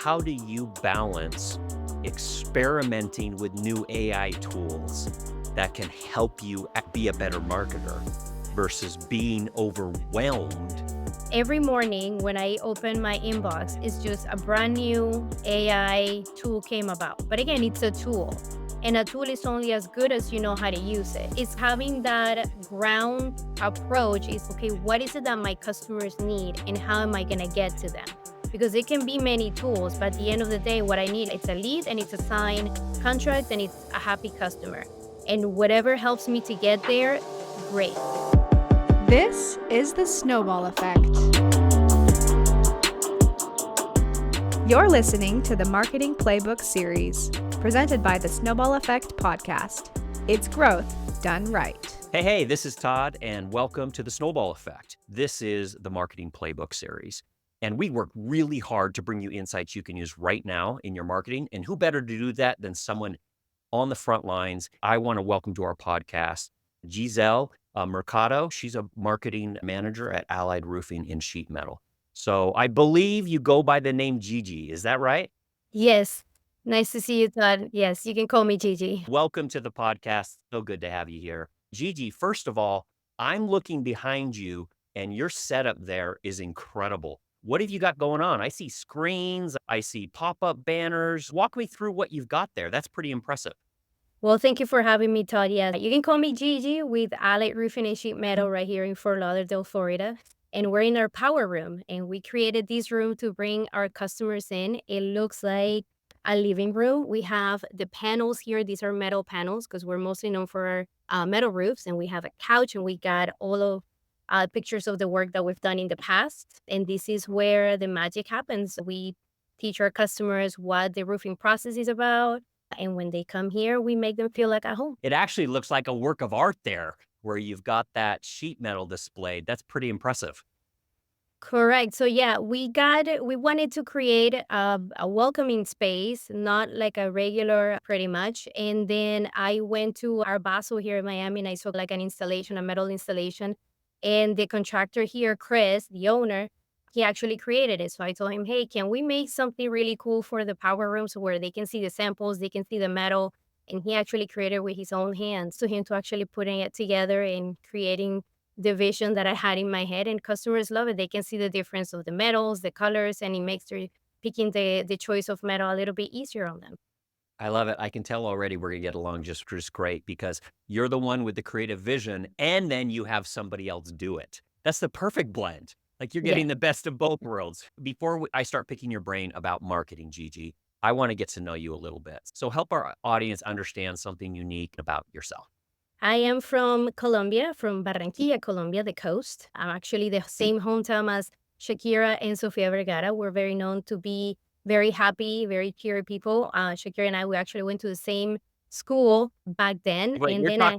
how do you balance experimenting with new AI tools that can help you be a better marketer versus being overwhelmed? Every morning when I open my inbox, it's just a brand new AI tool came about. But again, it's a tool. And a tool is only as good as you know how to use it. It's having that ground approach is okay, what is it that my customers need and how am I gonna get to them? Because it can be many tools, but at the end of the day, what I need it's a lead and it's a signed contract and it's a happy customer. And whatever helps me to get there, great. This is the Snowball Effect. You're listening to the Marketing Playbook series, presented by the Snowball Effect podcast. It's growth done right. Hey, this is Todd, and welcome to the Snowball Effect. This is the Marketing Playbook series, and we work really hard to bring you insights you can use right now in your marketing, and who better to do that than someone on the front lines. I want to welcome to our podcast, Giselle, Mercado. She's a marketing manager at Allied Roofing in Sheet Metal. So I believe you go by the name Gigi. Is that right? Yes. Nice to see you, Todd. Yes, you can call me Gigi. Welcome to the podcast. So good to have you here. Gigi, first of all, I'm looking behind you and your setup there is incredible. What have you got going on? I see screens, I see pop-up banners. Walk me through what you've got there. That's pretty impressive. Well, thank you for having me, Todd. Yeah, you can call me Gigi with Allied Roofing and Sheet Metal right here in Fort Lauderdale, Florida. And we're in our power room. And we created this room to bring our customers in. It looks like a living room. We have the panels here. These are metal panels because we're mostly known for our metal roofs. And we have a couch and we got all of pictures of the work that we've done in the past. And this is where the magic happens. We teach our customers what the roofing process is about. And when they come here, we make them feel like at home. It actually looks like a work of art there where you've got that sheet metal displayed. That's pretty impressive. Correct. So yeah, we wanted to create a welcoming space, not like a regular pretty much. And then I went to our Basel here in Miami and I saw like an installation, a metal installation. And the contractor here, Chris, the owner, he actually created it. So I told him, hey, can we make something really cool for the power rooms where they can see the samples, they can see the metal? And he actually created with his own hands. So him to actually putting it together and creating the vision that I had in my head, and customers love it. They can see the difference of the metals, the colors, and it makes their picking the choice of metal a little bit easier on them. I love it. I can tell already we're going to get along just great because you're the one with the creative vision and then you have somebody else do it. That's the perfect blend. Like you're Yeah. getting the best of both worlds. Before I start picking your brain about marketing, Gigi, I want to get to know you a little bit. So help our audience understand something unique about yourself. I am from Colombia, from Barranquilla, Colombia, the coast. I'm actually the same hometown as Shakira and Sofia Vergara. We're very known to be very happy, very cheery people. Shakira and I, we actually went to the same school back then. Wait, And then I,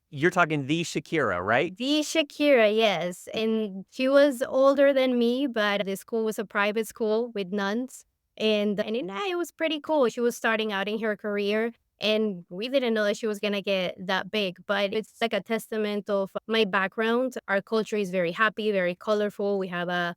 you're talking the Shakira, right? the Shakira, yes. And she was older than me, but the school was a private school with nuns. It was pretty cool. She was starting out in her career. And we didn't know that she was gonna get that big, but it's like a testament of my background. Our culture is very happy, very colorful. We have a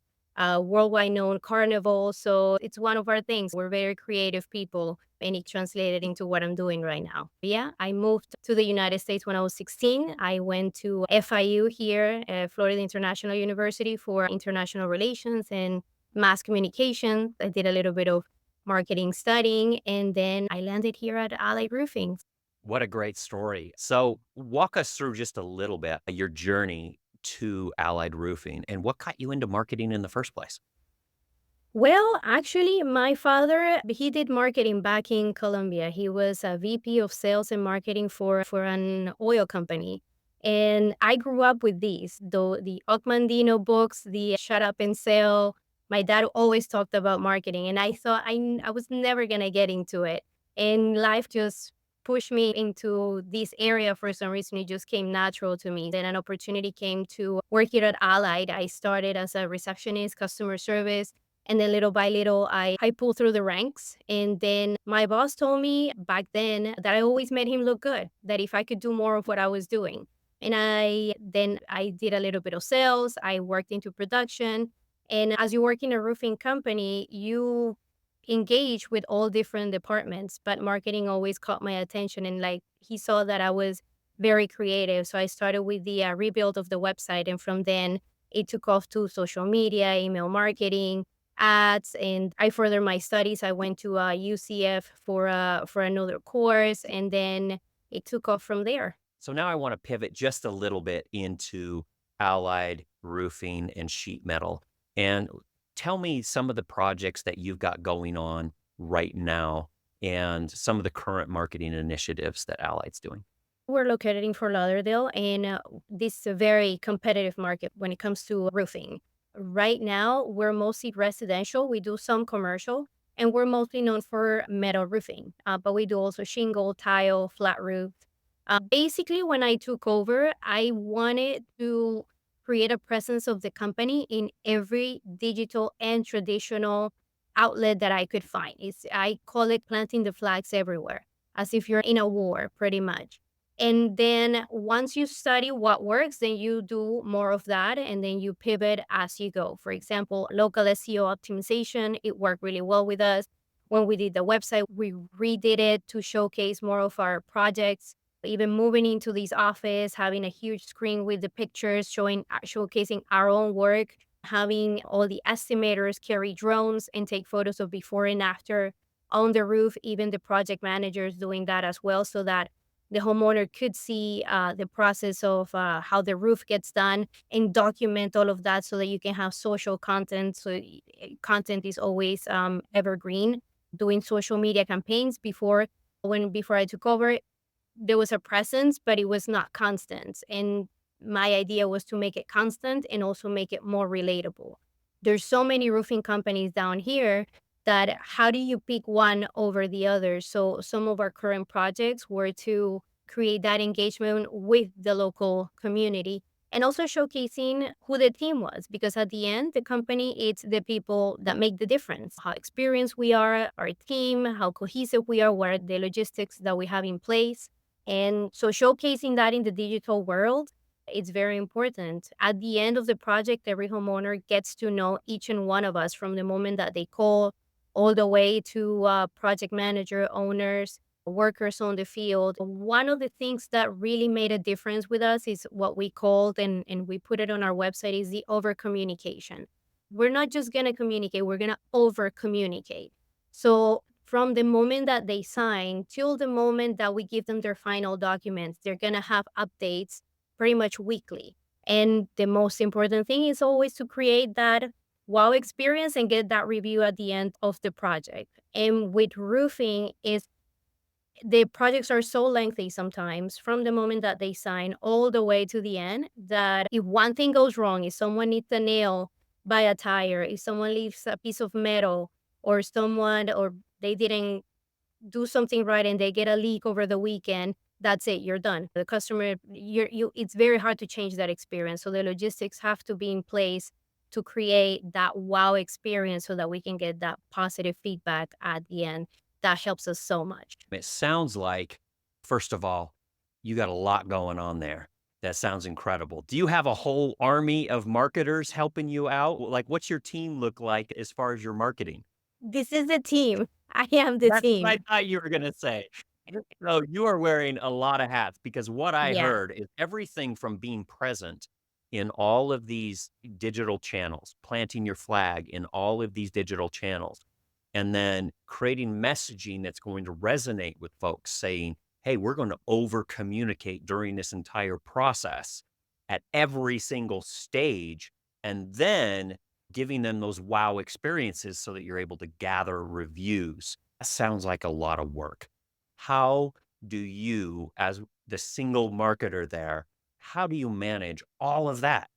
worldwide known carnival, so it's one of our things. We're very creative people, and it translated into what I'm doing right now. Yeah, I moved to the United States when I was 16. I went to FIU here, Florida International University, for international relations and mass communication. I did a little bit of marketing studying, and then I landed here at Allied Roofing. What a great story. So walk us through just a little bit your journey to Allied Roofing and what got you into marketing in the first place. Well, actually, my father, he did marketing back in Colombia. He was a VP of sales and marketing for an oil company. And I grew up with these, the Ocmandino books, the Shut Up and Sell. My dad always talked about marketing, and I thought I was never going to get into it. And life just pushed me into this area for some reason. It just came natural to me. Then an opportunity came to work here at Allied. I started as a receptionist, customer service. And then little by little, I pulled through the ranks. And then my boss told me back then that I always made him look good, that if I could do more of what I was doing. And I did a little bit of sales. I worked into production. And as you work in a roofing company, you engage with all different departments, but marketing always caught my attention. And like he saw that I was very creative. So I started with the rebuild of the website. And from then it took off to social media, email marketing, ads. And I furthered my studies. I went to UCF for another course. And then it took off from there. So now I want to pivot just a little bit into allied roofing and sheet metal. And tell me some of the projects that you've got going on right now and some of the current marketing initiatives that Allied's doing. We're located in Fort Lauderdale, and this is a very competitive market when it comes to roofing. Right now, we're mostly residential. We do some commercial, and we're mostly known for metal roofing, but we do also shingle, tile, flat roof. Basically, when I took over, I wanted to create a presence of the company in every digital and traditional outlet that I could find. I call it planting the flags everywhere, as if you're in a war, pretty much. And then once you study what works, then you do more of that and then you pivot as you go. For example, local SEO optimization, it worked really well with us. When we did the website, we redid it to showcase more of our projects. Even moving into this office, having a huge screen with the pictures showcasing our own work, having all the estimators carry drones and take photos of before and after on the roof, even the project managers doing that as well, so that the homeowner could see the process of how the roof gets done and document all of that so that you can have social content. So content is always evergreen. Doing social media campaigns before I took over, there was a presence, but it was not constant. And my idea was to make it constant and also make it more relatable. There's so many roofing companies down here that how do you pick one over the other? So some of our current projects were to create that engagement with the local community and also showcasing who the team was, because at the end the company, it's the people that make the difference, how experienced we are, our team, how cohesive we are, what are the logistics that we have in place. And so showcasing that in the digital world, it's very important. At the end of the project, every homeowner gets to know each and one of us from the moment that they call all the way to project manager, owners, workers on the field. One of the things that really made a difference with us is what we called, and we put it on our website, is the over communication. We're not just going to communicate, we're going to over communicate. So from the moment that they sign till the moment that we give them their final documents, they're going to have updates pretty much weekly. And the most important thing is always to create that wow experience and get that review at the end of the project. And with roofing is the projects are so lengthy sometimes from the moment that they sign all the way to the end that if one thing goes wrong, if someone needs a nail by a tire, if someone leaves a piece of metal or they didn't do something right and they get a leak over the weekend, that's it, you're done. The customer, it's very hard to change that experience. So the logistics have to be in place to create that wow experience so that we can get that positive feedback at the end. That helps us so much. It sounds like, first of all, you got a lot going on there. That sounds incredible. Do you have a whole army of marketers helping you out? Like, what's your team look like as far as your marketing? This is the team. I am the That's what I team. thought you were gonna say. So you are wearing a lot of hats because what I Yeah. heard is everything from being present in all of these digital channels, planting your flag in all of these digital channels, and then creating messaging that's going to resonate with folks saying, hey, we're going to over communicate during this entire process at every single stage. And then giving them those wow experiences so that you're able to gather reviews. That sounds like a lot of work. How do you, as the single marketer there, how do you manage all of that?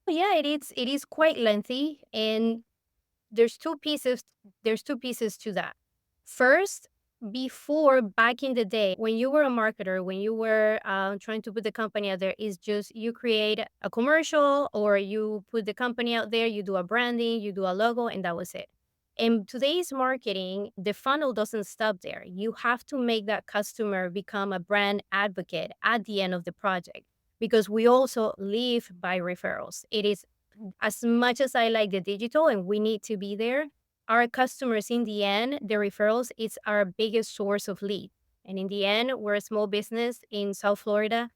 Yeah, it is quite lengthy, and there's two pieces there's two pieces to that. First, before, back in the day, when you were a marketer, when you were trying to put the company out there, is just you create a commercial or you put the company out there, you do a branding, you do a logo, and that was it. In today's marketing, the funnel doesn't stop there. You have to make that customer become a brand advocate at the end of the project, because we also live by referrals. It is, as much as I like the digital and we need to be there, our customers, in the end, the referrals, it's our biggest source of lead. And in the end, we're a small business in South Florida.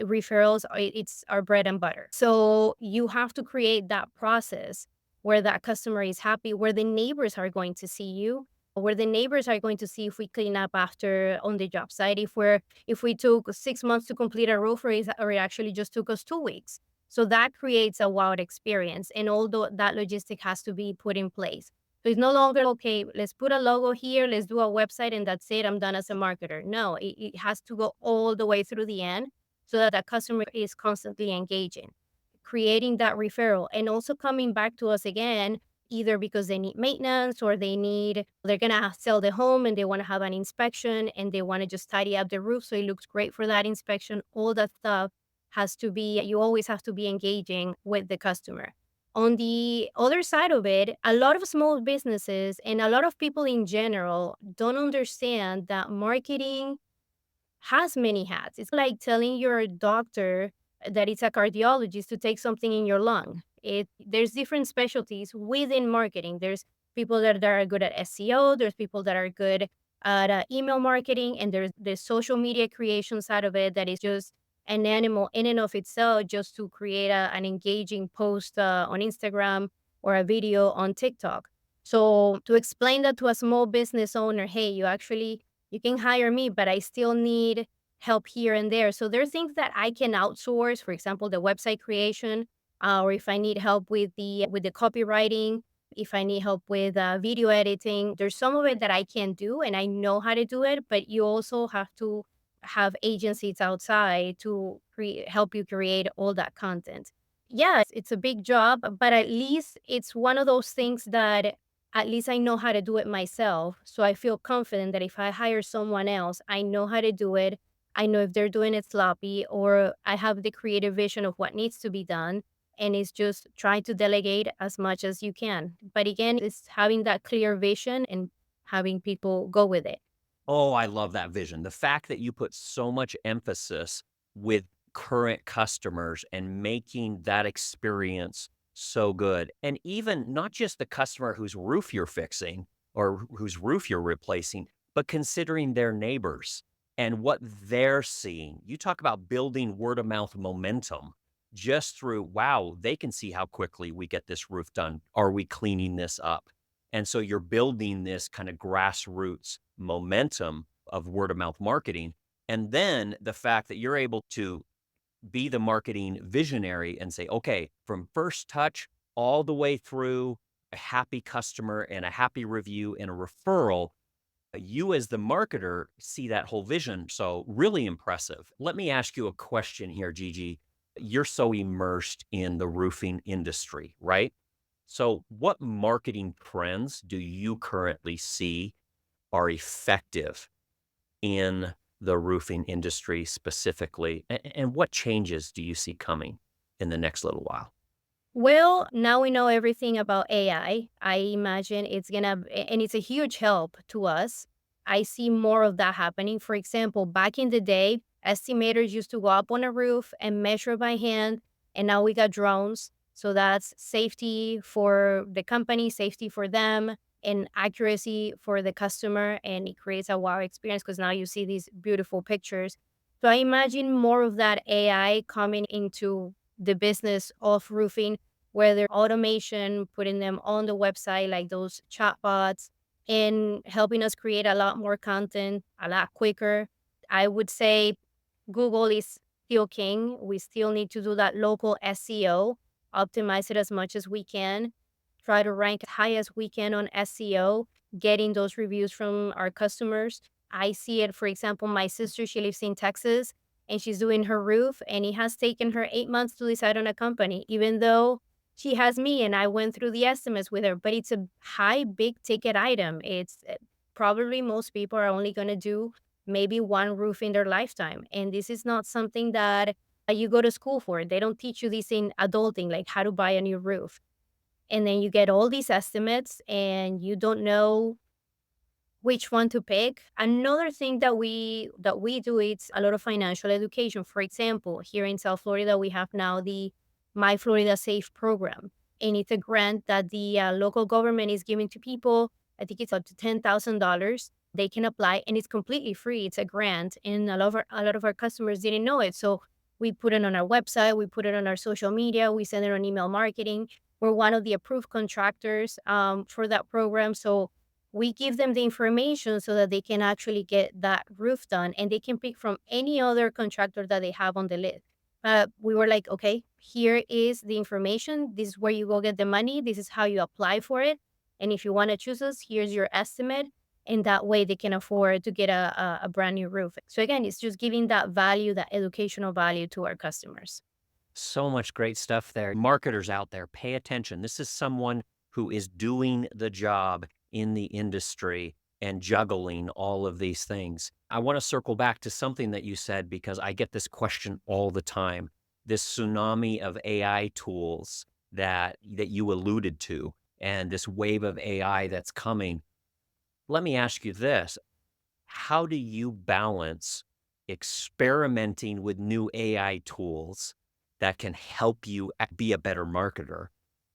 Referrals, it's our bread and butter. So you have to create that process where that customer is happy, where the neighbors are going to see you, where the neighbors are going to see if we clean up after on the job site, if we took 6 months to complete a roof, or it actually just took us 2 weeks. So that creates a wow experience. And although that logistic has to be put in place. So it's no longer, okay, let's put a logo here, let's do a website, and that's it, I'm done as a marketer. No, it has to go all the way through the end so that the customer is constantly engaging, creating that referral, and also coming back to us again, either because they need maintenance or they're going to sell the home and they want to have an inspection and they want to just tidy up the roof so it looks great for that inspection. All that stuff you always have to be engaging with the customer. On the other side of it, a lot of small businesses and a lot of people in general don't understand that marketing has many hats. It's like telling your doctor that it's a cardiologist to take something in your lung. There's different specialties within marketing. There's people that are good at SEO, there's people that are good at email marketing, and there's the social media creation side of it that is just an animal in and of itself, just to create an engaging post on Instagram or a video on TikTok. So to explain that to a small business owner, hey, you can hire me, but I still need help here and there. So there are things that I can outsource, for example, the website creation, or if I need help with the copywriting, if I need help with video editing. There's some of it that I can do, and I know how to do it. But you also have to have agencies outside to help you create all that content. Yeah, it's a big job, but at least it's one of those things that at least I know how to do it myself. So I feel confident that if I hire someone else, I know how to do it. I know if they're doing it sloppy, or I have the creative vision of what needs to be done. And it's just trying to delegate as much as you can. But again, it's having that clear vision and having people go with it. Oh, I love that vision. The fact that you put so much emphasis with current customers and making that experience so good. And even not just the customer whose roof you're fixing or whose roof you're replacing, but considering their neighbors and what they're seeing. You talk about building word of mouth momentum just through, wow, they can see how quickly we get this roof done. Are we cleaning this up? And so you're building this kind of grassroots momentum of word of mouth marketing. And then the fact that you're able to be the marketing visionary and say, okay, from first touch all the way through a happy customer and a happy review and a referral, you as the marketer see that whole vision. So really impressive. Let me ask you a question here, Gigi. You're so immersed in the roofing industry, right? So what marketing trends do you currently see are effective in the roofing industry specifically? And what changes do you see coming in the next little while? Well, now we know everything about AI. I imagine and it's a huge help to us. I see more of that happening. For example, back in the day, estimators used to go up on a roof and measure by hand, and now we got drones. So that's safety for the company, safety for them, and accuracy for the customer. And it creates a wow experience because now you see these beautiful pictures. So I imagine more of that AI coming into the business of roofing, whether automation, putting them on the website like those chatbots, and helping us create a lot more content a lot quicker. I would say Google is still king. We still need to do that local SEO, optimize it as much as we can, try to rank as high as we can on SEO, getting those reviews from our customers. I see it, for example, my sister, she lives in Texas and she's doing her roof, and it has taken her 8 months to decide on a company, even though she has me and I went through the estimates with her. But it's a high, big ticket item. It's probably most people are only going to do maybe one roof in their lifetime. And this is not something that you go to school for. They don't teach you this in adulting, like how to buy a new roof. And then you get all these estimates and you don't know which one to pick. Another thing that we do is a lot of financial education. For example, here in South Florida, we have now the My Florida Safe program. and it's a grant that the local government is giving to people. I think it's up to $10,000. They can apply, and it's completely free. It's a grant, and a lot of our customers didn't know it. So we put it on our website, we put it on our social media, we send it on email marketing. We're one of the approved contractors for that program. So we give them the information so that they can actually get that roof done, and they can pick from any other contractor that they have on the list. We were like, okay, here is the information. This is where you go get the money. This is how you apply for it. And if you want to choose us, here's your estimate. And that way they can afford to get a brand new roof. So again, it's just giving that value, that educational value to our customers. So much great stuff there. Marketers out there, pay attention. This is someone who is doing the job in the industry and juggling all of these things. I want to circle back to something that you said because I get this question all the time. This tsunami of AI tools that you alluded to and this wave of AI that's coming. Let me ask you this. How do you balance experimenting with new AI tools that can help you be a better marketer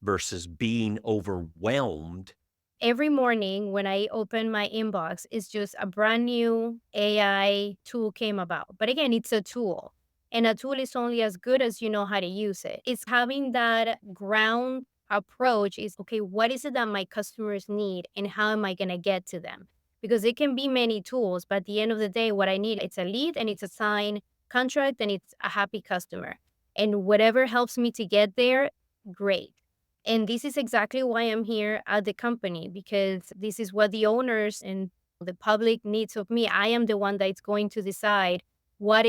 versus being overwhelmed? Every morning when I open my inbox, it's just a brand new AI tool came about. But again, it's a tool. And a tool is only as good as you know how to use it. It's having that ground approach is okay, what is it that my customers need and how am I gonna get to them? Because it can be many tools, but at the end of the day, what I need, it's a lead and it's a signed contract and it's a happy customer. And whatever helps me to get there, great. And this is exactly why I'm here at the company, because this is what the owners and the public needs of me. I am the one that's going to decide what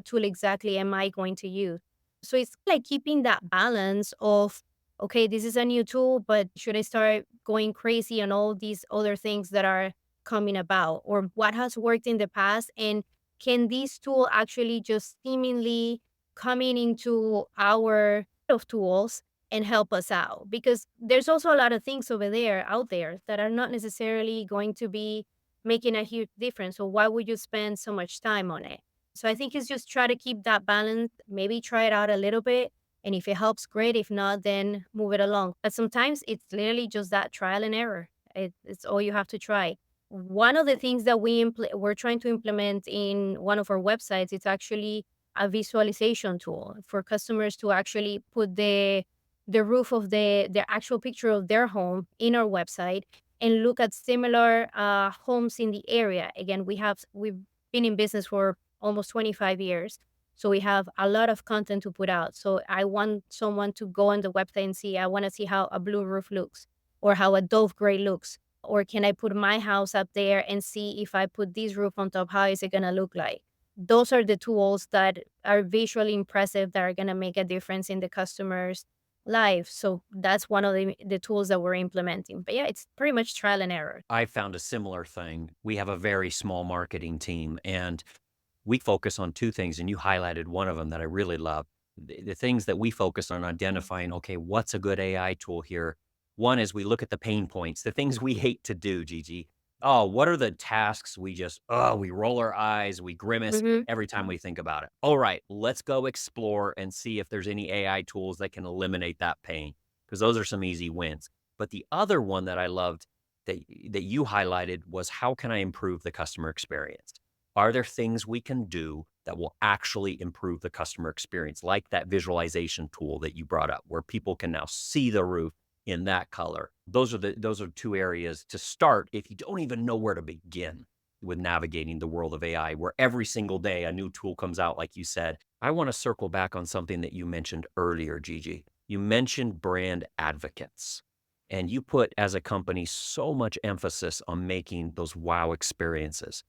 tool exactly am I going to use. So it's like keeping that balance of, okay, this is a new tool, but should I start going crazy on all these other things that are coming about? Or what has worked in the past? And can this tool actually just seemingly coming into our of tools and help us out, because there's also a lot of things over there out there that are not necessarily going to be making a huge difference. So why would you spend so much time on it? So I think it's just try to keep that balance, maybe try it out a little bit. And if it helps, great. If not, then move it along. But sometimes it's literally just that trial and error. It's all you have to try. One of the things that we're trying to implement in one of our websites, it's actually a visualization tool for customers to actually put the roof of the actual picture of their home in our website and look at similar homes in the area. Again, we've been in business for almost 25 years, so we have a lot of content to put out. So I want someone to go on the website and see. I want to see how a blue roof looks, or how a dove gray looks, or can I put my house up there and see if I put this roof on top, how is it gonna look like? Those are the tools that are visually impressive that are gonna make a difference in the customer's life. So that's one of the tools that we're implementing. But yeah, it's pretty much trial and error. I found a similar thing. We have a very small marketing team and we focus on two things, and you highlighted one of them that I really love. The things that we focus on identifying, okay, what's a good AI tool here? One is we look at the pain points, the things we hate to do, Gigi. Oh, what are the tasks we roll our eyes, we grimace Mhm. every time we think about it. All right, let's go explore and see if there's any AI tools that can eliminate that pain, because those are some easy wins. But the other one that I loved that you highlighted was, how can I improve the customer experience? Are there things we can do that will actually improve the customer experience, like that visualization tool that you brought up, where people can now see the roof in that color? Those are two areas to start if you don't even know where to begin with navigating the world of AI, where every single day a new tool comes out, like you said. I want to circle back on something that you mentioned earlier, Gigi. You mentioned brand advocates, and you put, as a company, so much emphasis on making those wow experiences.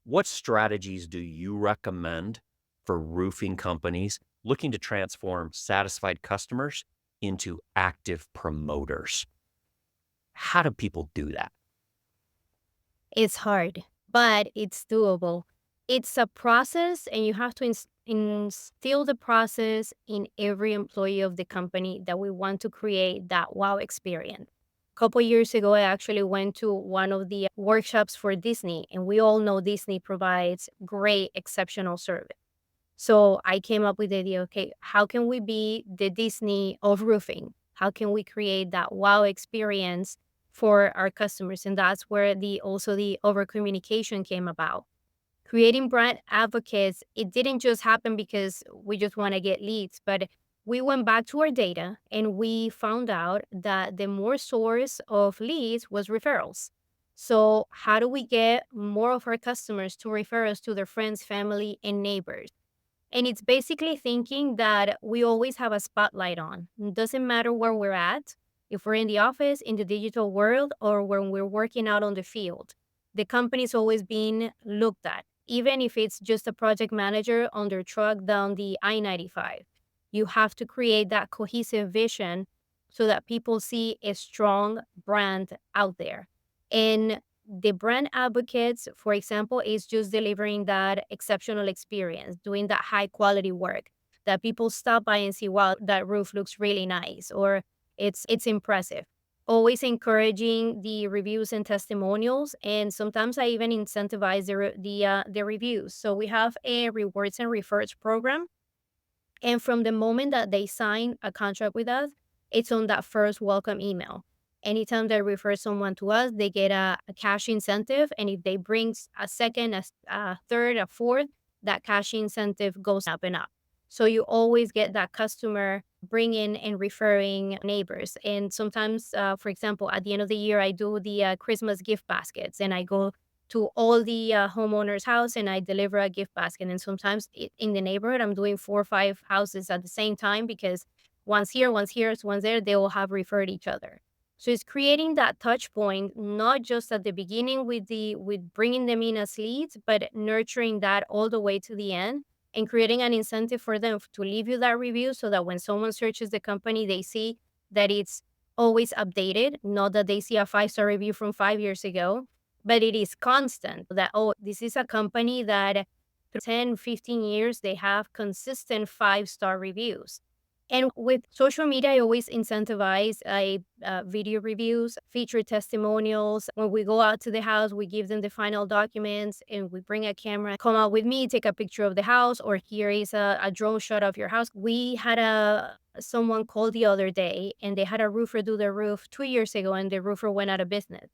What strategies do you recommend for roofing companies looking to transform satisfied customers into active promoters? How do people do that? It's hard, but it's doable. It's a process, and you have to instill the process in every employee of the company that we want to create that wow experience. A couple years ago, I actually went to one of the workshops for Disney, and we all know Disney provides great, exceptional service. So I came up with the idea, okay, how can we be the Disney of roofing? How can we create that wow experience for our customers? And that's where the over communication came about. Creating brand advocates, it didn't just happen because we just want to get leads, but we went back to our data and we found out that the more source of leads was referrals. So, how do we get more of our customers to refer us to their friends, family, and neighbors? And it's basically thinking that we always have a spotlight on. It doesn't matter where we're at, if we're in the office, in the digital world, or when we're working out on the field. The company's always being looked at, even if it's just a project manager on their truck down the I 95. You have to create that cohesive vision so that people see a strong brand out there. And the brand advocates, for example, is just delivering that exceptional experience, doing that high quality work that people stop by and see, wow, that roof looks really nice, or it's impressive. Always encouraging the reviews and testimonials, and sometimes I even incentivize the reviews. So we have a rewards and refers program, and from the moment that they sign a contract with us, it's on that first welcome email. Anytime they refer someone to us, they get a cash incentive. And if they bring a second, a third, a fourth, that cash incentive goes up and up. So you always get that customer bringing and referring neighbors. And sometimes, for example, at the end of the year, I do the Christmas gift baskets and I go to all the homeowners' house and I deliver a gift basket. And sometimes in the neighborhood, I'm doing 4 or 5 houses at the same time because one's here, one's there. They all have referred each other. So it's creating that touch point, not just at the beginning with bringing them in as leads, but nurturing that all the way to the end and creating an incentive for them to leave you that review so that when someone searches the company, they see that it's always updated, not that they see a 5-star review from 5 years ago, but it is constant that, oh, this is a company that 10, 15 years, they have consistent 5-star reviews. And with social media, I always incentivize video reviews, feature testimonials. When we go out to the house, we give them the final documents and we bring a camera, come out with me, take a picture of the house, or here is a drone shot of your house. We had someone call the other day and they had a roofer do their roof 2 years ago and the roofer went out of business.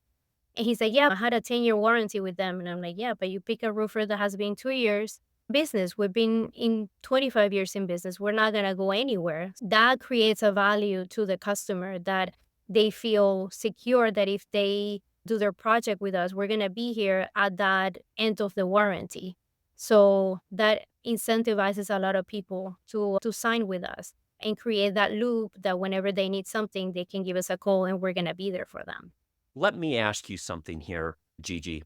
And he said, yeah, I had a 10-year warranty with them. And I'm like, yeah, but you pick a roofer that has been 2 years business. We've been in 25 years in business. We're not going to go anywhere. That creates a value to the customer that they feel secure that if they do their project with us, we're going to be here at that end of the warranty. So that incentivizes a lot of people to sign with us and create that loop that whenever they need something, they can give us a call and we're going to be there for them. Let me ask you something here, Gigi.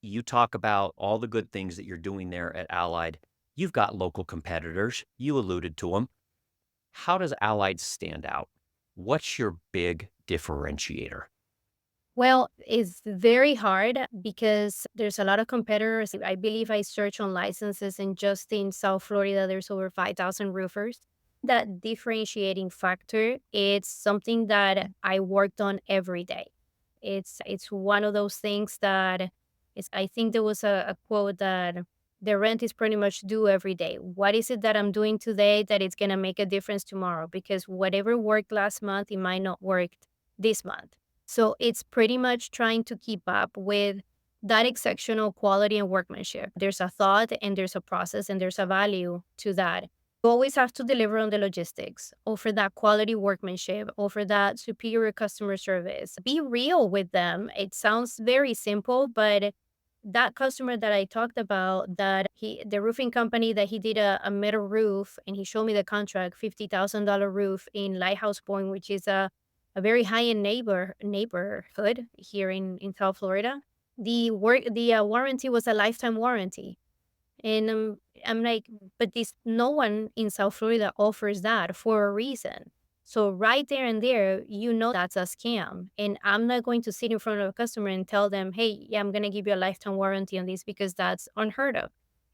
You talk about all the good things that you're doing there at Allied. You've got local competitors. You alluded to them. How does Allied stand out? What's your big differentiator? Well, it's very hard because there's a lot of competitors. I believe I searched on licenses and just in South Florida, there's over 5,000 roofers. That differentiating factor, it's something that I worked on every day. It's one of those things that I think there was a quote that the rent is pretty much due every day. What is it that I'm doing today that it's gonna make a difference tomorrow? Because whatever worked last month, it might not work this month. So it's pretty much trying to keep up with that exceptional quality and workmanship. There's a thought and there's a process and there's a value to that. You always have to deliver on the logistics, offer that quality workmanship, offer that superior customer service. Be real with them. It sounds very simple, but that customer that I talked about, the roofing company that he did a metal roof and he showed me the contract, $50,000 roof in Lighthouse Point, which is a very high-end neighborhood here in South Florida. The warranty was a lifetime warranty. And I'm like, but no one in South Florida offers that for a reason. So right there and there, that's a scam. And I'm not going to sit in front of a customer and tell them, hey, yeah, I'm going to give you a lifetime warranty on this because that's unheard of.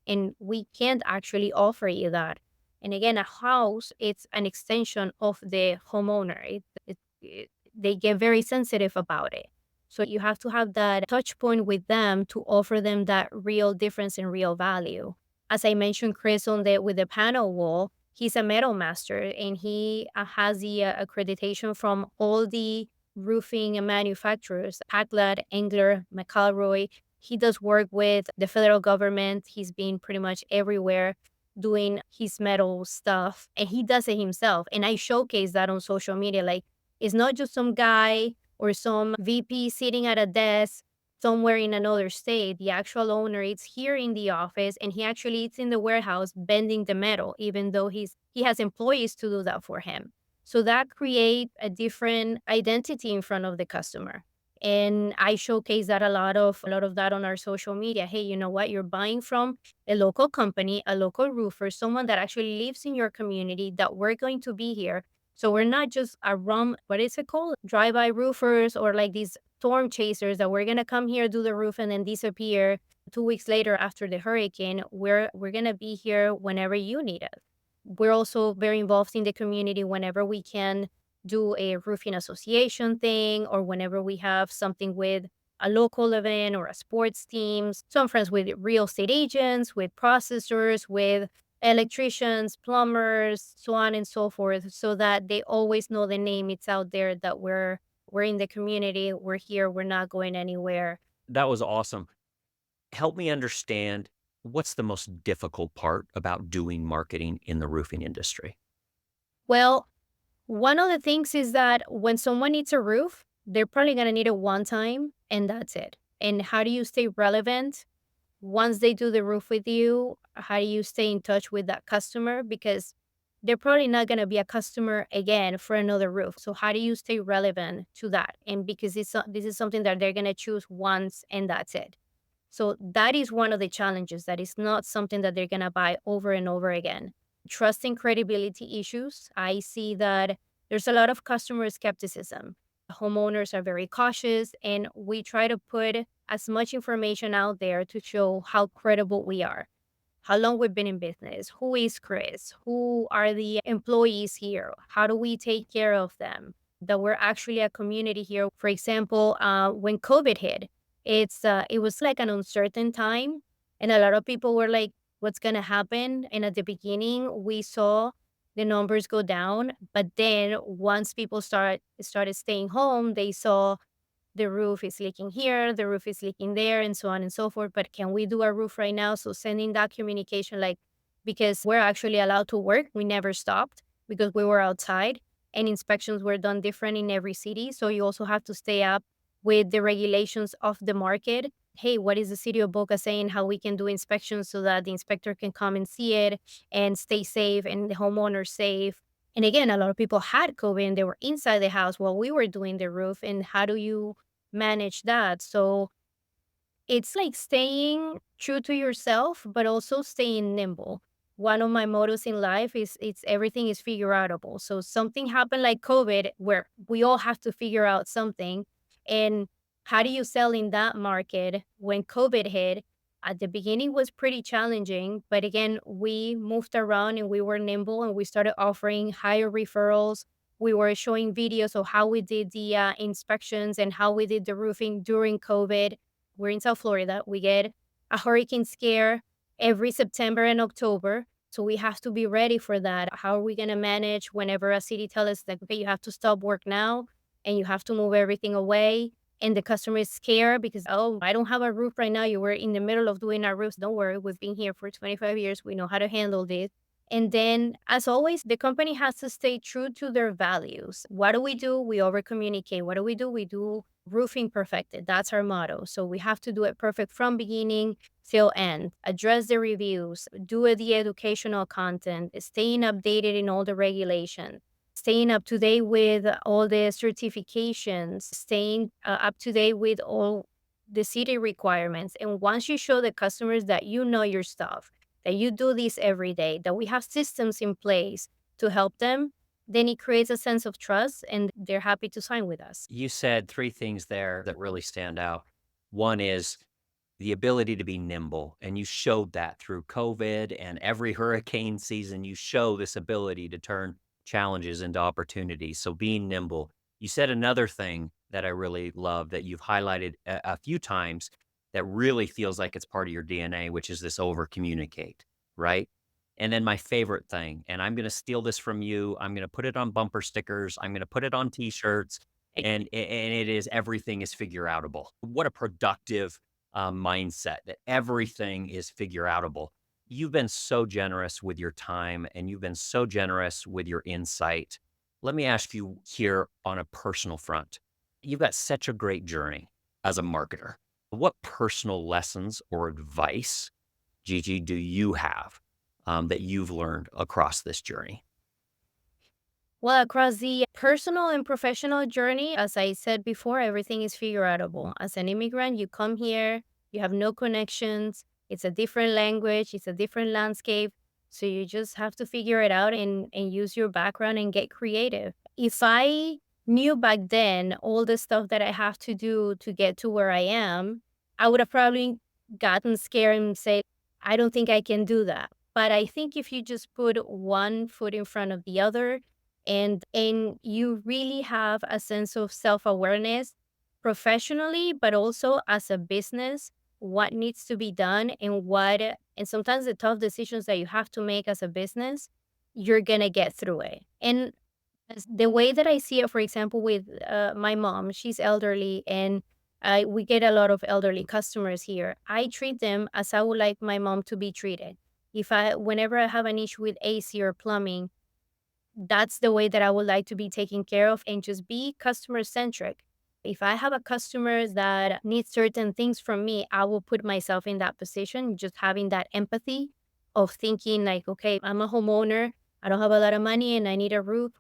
And we can't actually offer you that. And again, a house, it's an extension of the homeowner. They get very sensitive about it. So you have to have that touch point with them to offer them that real difference and real value. As I mentioned, Chris, with the panel wall, He's a metal master, and he has the accreditation from all the roofing manufacturers, Paclat, Engler, McElroy. He does work with the federal government. He's been pretty much everywhere doing his metal stuff, and he does it himself. And I showcase that on social media. Like, it's not just some guy or some VP sitting at a desk somewhere in another state. The actual owner is here in the office, and he actually is in the warehouse bending the metal, even though he has employees to do that for him. So that create a different identity in front of the customer. And I showcase that a lot of that on our social media. Hey, you know what? You're buying from a local company, a local roofer, someone that actually lives in your community, that we're going to be here. So we're not just a what is it called? Drive-by roofers, or like these storm chasers that we're gonna come here, do the roof, and then disappear 2 weeks later after the hurricane. We're gonna be here whenever you need us. We're also very involved in the community whenever we can do a roofing association thing, or whenever we have something with a local event or a sports teams. So I'm friends with real estate agents, with processors, with electricians, plumbers, so on and so forth, so that they always know the name. It's out there that we're in the community, we're here, we're not going anywhere. That was awesome. Help me understand, what's the most difficult part about doing marketing in the roofing industry? Well, one of the things is that when someone needs a roof, they're probably going to need it one time, and that's it. And how do you stay relevant once they do the roof with you? How do you stay in touch with that customer? Because they're probably not going to be a customer again for another roof. So how do you stay relevant to that? And because this is something that they're going to choose once, and that's it. So that is one of the challenges. That is not something that they're going to buy over and over again. Trust and credibility issues. I see that there's a lot of customer skepticism. Homeowners are very cautious, and we try to put as much information out there to show how credible we are, how long we've been in business, who is Chris, who are the employees here, how do we take care of them, that we're actually a community here. For example, when COVID hit, it was like an uncertain time, and a lot of people were like, "What's gonna happen?" And at the beginning, we saw the numbers go down, but then once people started staying home, they saw the roof is leaking here, the roof is leaking there, and so on and so forth. But can we do our roof right now? So sending that communication, like, because we're actually allowed to work, we never stopped because we were outside, and inspections were done different in every city. So you also have to stay up with the regulations of the market. Hey, what is the city of Boca saying how we can do inspections so that the inspector can come and see it and stay safe and the homeowner safe? And again, a lot of people had COVID and they were inside the house while we were doing the roof. And how do you manage that? So it's like staying true to yourself, but also staying nimble. One of my mottos in life is it's everything is figure outable. So something happened like COVID where we all have to figure out something. And how do you sell in that market when COVID hit? At the beginning was pretty challenging, but again, we moved around and we were nimble, and we started offering higher referrals. We were showing videos of how we did the inspections and how we did the roofing during COVID. We're in South Florida. We get a hurricane scare every September and October. So we have to be ready for that. How are we going to manage whenever a city tells us that, okay, you have to stop work now and you have to move everything away? And the customer is scared because, oh, I don't have a roof right now. You were in the middle of doing our roofs. Don't worry. We've been here for 25 years. We know how to handle this. And then, as always, the company has to stay true to their values. What do? We over communicate. What do? We do roofing perfected. That's our motto. So we have to do it perfect from beginning till end. Address the reviews, do the educational content, staying updated in all the regulations, staying up to date with all the certifications, staying up to date with all the city requirements. And once you show the customers that you know your stuff, that you do this every day, that we have systems in place to help them, then it creates a sense of trust and they're happy to sign with us. You said three things there that really stand out. One is the ability to be nimble, and you showed that through COVID and every hurricane season. You show this ability to turn challenges into opportunities. So being nimble. You said another thing that I really love that you've highlighted a few times that really feels like it's part of your DNA, which is this over communicate, right? And then my favorite thing, and I'm going to steal this from you. I'm going to put it on bumper stickers. I'm going to put it on t-shirts, and it is everything is figure outable. What a productive mindset that everything is figure outable. You've been so generous with your time and you've been so generous with your insight. Let me ask you here on a personal front. You've got such a great journey as a marketer. What personal lessons or advice, Gigi, do you have that you've learned across this journey? Well, across the personal and professional journey, as I said before, everything is figure outable. As an immigrant, you come here, you have no connections, it's a different language, it's a different landscape. So you just have to figure it out and use your background and get creative. If I knew back then all the stuff that I have to do to get to where I am, I would have probably gotten scared and said, I don't think I can do that. But I think if you just put one foot in front of the other, and you really have a sense of self-awareness professionally, but also as a business, what needs to be done and sometimes the tough decisions that you have to make as a business, you're gonna get through it. And the way that I see it, for example, with my mom, she's elderly, and we get a lot of elderly customers here. I treat them as I would like my mom to be treated. Whenever I have an issue with AC or plumbing, that's the way that I would like to be taken care of and just be customer centric. If I have a customer that needs certain things from me, I will put myself in that position, just having that empathy of thinking like, okay, I'm a homeowner. I don't have a lot of money and I need a roof.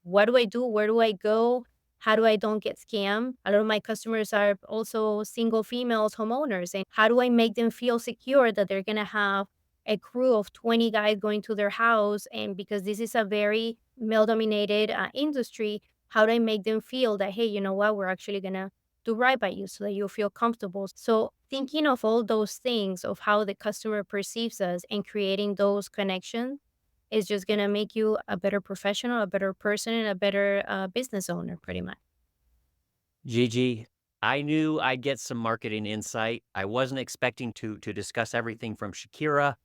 What do I do? Where do I go? How do I don't get scammed? A lot of my customers are also single females homeowners. And how do I make them feel secure that they're going to have a crew of 20 guys going to their house? And because this is a very male dominated industry, how do I make them feel that, hey, you know what, we're actually going to do right by you so that you feel comfortable? So thinking of all those things of how the customer perceives us and creating those connections is just going to make you a better professional, a better person, and a better business owner, pretty much. Gigi, I knew I'd get some marketing insight. I wasn't expecting to discuss everything from Shakira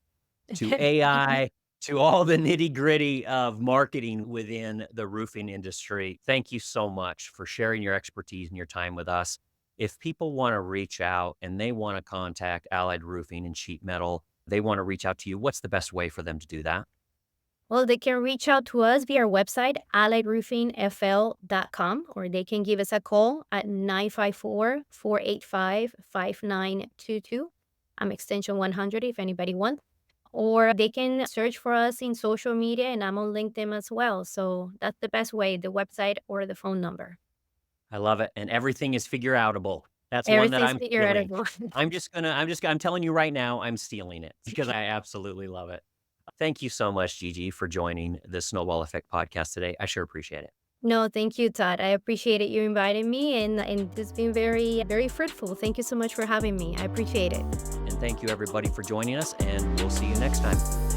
to AI to all the nitty-gritty of marketing within the roofing industry. Thank you so much for sharing your expertise and your time with us. If people want to reach out and they want to contact Allied Roofing and Sheet Metal, they want to reach out to you, what's the best way for them to do that? Well, they can reach out to us via our website, alliedroofingfl.com, or they can give us a call at 954-485-5922. I'm extension 100 if anybody wants. Or they can search for us in social media, and I'm on LinkedIn as well. So that's the best way, the website or the phone number. I love it. And everything is figure outable. That's one that Everything's I'm figure stealing. outable. I'm telling you right now, I'm stealing it because I absolutely love it. Thank you so much, Gigi, for joining the Snowball Effect podcast today. I sure appreciate it. No, thank you, Todd. I appreciate you inviting me, and it's been very, very fruitful. Thank you so much for having me. I appreciate it. And thank you, everybody, for joining us, and we'll see you next time.